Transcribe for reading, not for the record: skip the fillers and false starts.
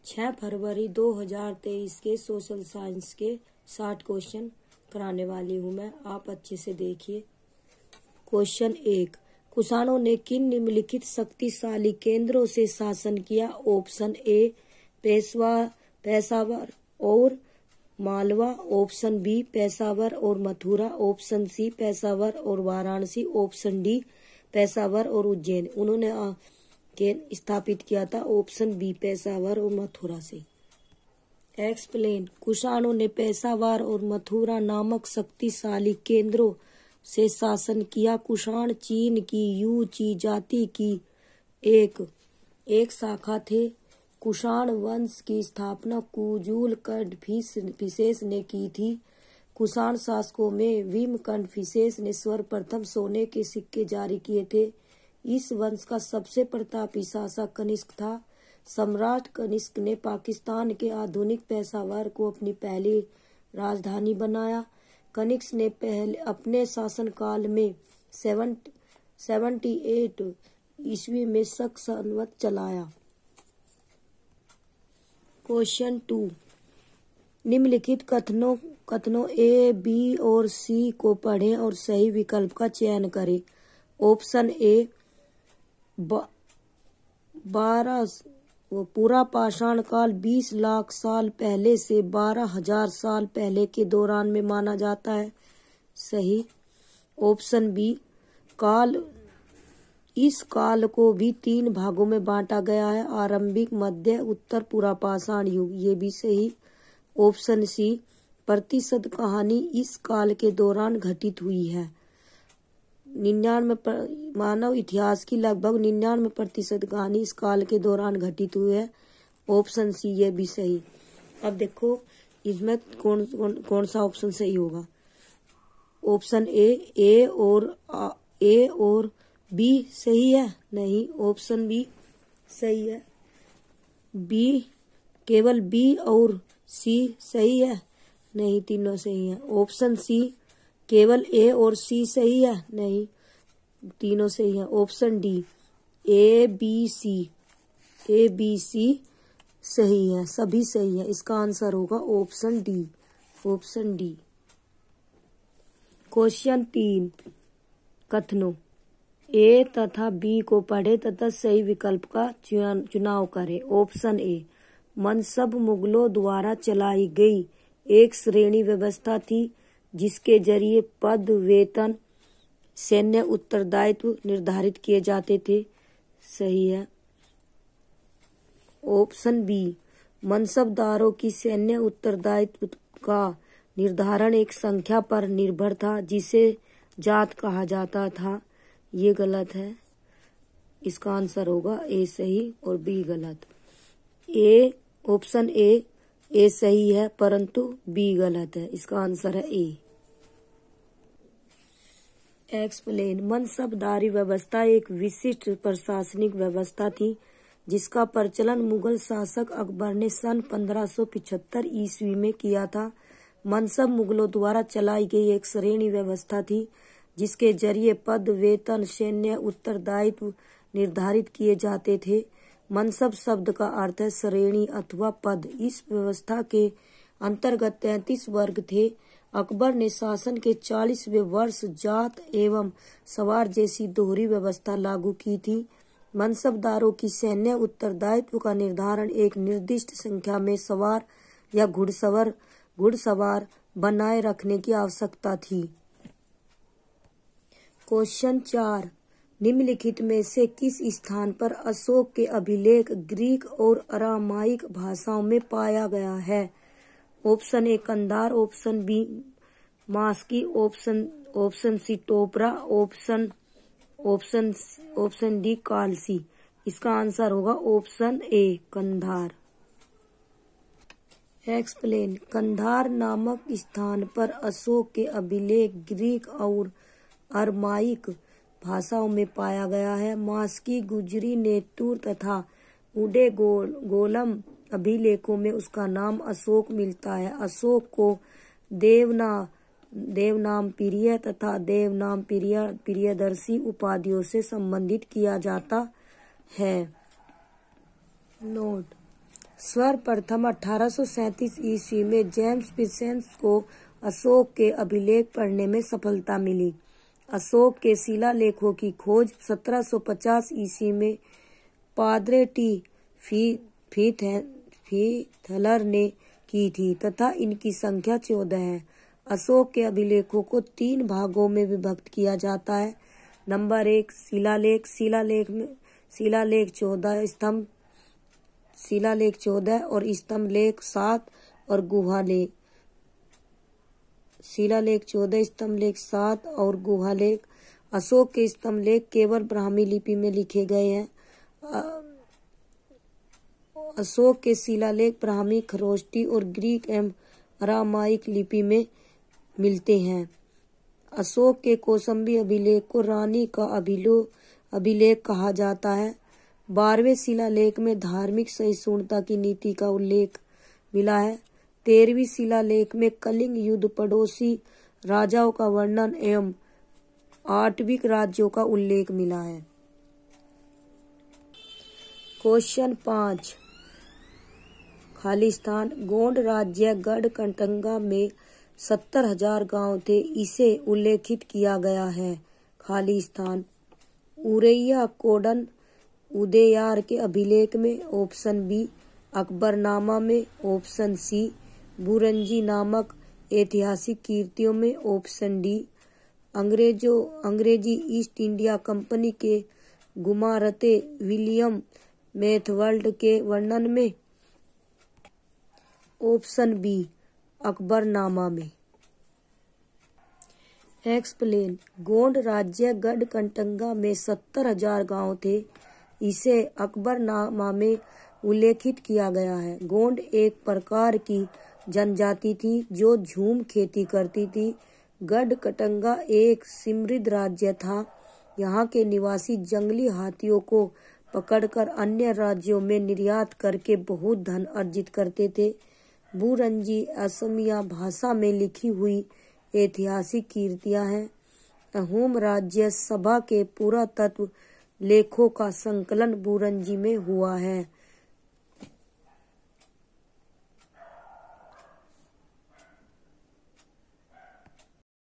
6 फरवरी 2023 के social science के 60 question कराने वाली हूँ मैं। आप अच्छे से देखिए। क्वेश्चन 1, कुषाणों ने किन निम्नलिखित शक्तिशाली केंद्रों से शासन किया? ऑप्शन ए पेशावर और मालवा, ऑप्शन बी पेशावर और मथुरा, ऑप्शन सी पेशावर और वाराणसी, ऑप्शन डी पेशावर और उज्जैन। उन्होंने स्थापित किया था ऑप्शन बी पेशावर और मथुरा से। एक्सप्लेन, कुषाणों ने पेशावर और मथुरा नामक शक्तिशाली केंद्रों से शासन किया। कुषाण चीन की यूची जाति की एक शाखा थे। कुषाण वंश की स्थापना कुजुल कण्फिसेस ने की थी। कुषाण शासकों में विम कण्फिसेस ने सर्वप्रथम सोने के सिक्के जारी किए थे। इस वंश का सबसे प्रतापी शासक कनिष्क था। सम्राट कनिष्क ने पाकिस्तान के आधुनिक पेशावर को अपनी पहली राजधानी बनाया। कनिष्क ने अपने शासनकाल में 78 ईस्वी में शक संवत चलाया। क्वेश्चन 2, निम्नलिखित कथनों ए, बी और सी को पढ़ें और सही विकल्प का चयन करें। ऑप्शन ए, पूरा पाषाण काल 20 लाख साल पहले से 12,000 साल पहले के दौरान में माना जाता है। सही। ऑप्शन बी, इस काल को भी 3 भागों में बांटा गया है, आरंभिक, मध्य, उत्तर पूरा पाषाण युग। ये भी सही। ऑप्शन सी, प्रतिशत कहानी इस काल के दौरान घटित हुई है। 99 मानव इतिहास की लगभग 99% कहानी इस काल के दौरान घटित हुई है। ऑप्शन सी, ये भी सही। अब देखो इसमें कौन सा ऑप्शन सही होगा। ऑप्शन ए और बी सही है? नहीं। ऑप्शन बी सही है। बी, केवल बी और सी सही है? नहीं, तीनों सही है। ऑप्शन सी, केवल ए और सी सही है? नहीं, तीनों सही है। Option D, A B C सही है, सभी सही है। इसका आंसर होगा ऑप्शन डी। क्वेश्चन 3, कथनों ए तथा बी को पढ़े तथा सही विकल्प का चुनाव करें। ऑप्शन ए, मनसब मुगलों द्वारा चलाई गई एक श्रेणी व्यवस्था थी जिसके जरिए पद, वेतन, सैन्य उत्तरदायित्व निर्धारित किए जाते थे। सही है। ऑप्शन बी, मनसबदारों की सैन्य उत्तरदायित्व का निर्धारण एक संख्या पर निर्भर था जिसे जात कहा जाता था। ये गलत है। इसका आंसर होगा ए सही और बी गलत। ऑप्शन ए सही है परंतु बी गलत है। इसका आंसर है ए। एक्सप्लेन, मनसबदारी व्यवस्था एक विशिष्ट प्रशासनिक व्यवस्था थी जिसका प्रचलन मुगल शासक अकबर ने सन 1575 ईस्वी में किया था। मनसब मुगलों द्वारा चलाई गई एक श्रेणी व्यवस्था थी जिसके जरिए पद, वेतन, सैन्य उत्तरदायित्व निर्धारित किए जाते थे। मनसब शब्द का अर्थ है श्रेणी अथवा पद। इस व्यवस्था के अंतर्गत 33 वर्ग थे। अकबर ने शासन के 40वें वर्ष जात एवं सवार जैसी दोहरी व्यवस्था लागू की थी। मनसबदारों की सैन्य उत्तरदायित्व का निर्धारण एक निर्दिष्ट संख्या में सवार या घुड़सवार बनाए रखने की आवश्यकता थी। क्वेश्चन 4, निम्नलिखित में से किस स्थान पर अशोक के अभिलेख ग्रीक और अरामाइक भाषाओं में पाया गया है? Option A Kandahar, option B Maski, option C Topra, option D Kalsi. इसका आंसर होगा option A Kandahar. Explain, Kandahar नामक स्थान पर अशोक के अभिलेख ग्रीक और अरमाइक भाषाओं में पाया गया है। मास्की, गुजरी, नेतुर तथा उडेगोलम अभिलेखों में उसका नाम अशोक मिलता है। अशोक को देवनाम प्रिय तथा देवनाम प्रियदर्शी उपाधियों से संबंधित किया जाता है। नोट, सर्वप्रथम 1837 ईस्वी में जेम्स विसेंस को अशोक के अभिलेख पढ़ने में सफलता मिली। अशोक के शिलालेखों की खोज 1750 ईस्वी में पाद्रे टी फीथलर ने की थी तथा इनकी संख्या 14 है। अशोक के अभिलेखों को 3 भागों में विभक्त किया जाता है। नंबर 1 शिलालेख। शिलालेख 14 स्तंभ, शिलालेख 14 और स्तंभ लेख 7 और गुहालेख। शिलालेख 14 स्तंभ लेख 7 और गुहालेख। अशोक के स्तंभ लेख केवल ब्राह्मी लिपि में लिखे गए हैं। अशोक के शिलालेख ब्राह्मी, खरोष्टी और ग्रीक एवं अरामाइक लिपि में मिलते हैं। अशोक के कौशाम्बी अभिलेख को रानी का अभिलेख कहा जाता है। 12वें शिलालेख में धार्मिक सहिष्णुता की नीति का उल्लेख मिला है। 13वीं शिलालेख में कलिंग युद्ध, पड़ोसी राजाओं का वर्णन एवं आठविक राज्यों का उल्लेख मिला है। क्वेश्चन 5 खाली स्थान। गोंड राज्य गढ़कटंगा में 70,000 गांव थे, इसे उल्लेखित किया गया है। खाली स्थान। उरैया कोडन उदययार के अभिलेख में ऑप्शन बी। अकबरनामा में ऑप्शन सी। बुरंजी नामक ऐतिहासिक कीर्तियों में ऑप्शन डी। अंग्रेजी ईस्ट इंडिया कंपनी के गुमारते विलियम मैथवर्ल्ड के वर्णन में ऑप्शन बी। अकबरनामा में। एक्सप्लेन। गोंड राज्य गढ़कटंगा में 70,000 गांव थे, इसे अकबरनामा में उल्लेखित किया गया है। गोंड एक प्रकार की जनजाति थी जो झूम खेती करती थी। गढ़कटंगा एक समृद्ध राज्य था। यहाँ के निवासी जंगली हाथियों को पकड़कर अन्य राज्यों में निर्यात करके बहुत धन अर्जित करते थे। बुरंजी असमिया भाषा में लिखी हुई ऐतिहासिक कीर्तियां हैं। अहोम राज्य सभा के पुरातत्व लेखों का संकलन बुरंजी में हुआ है।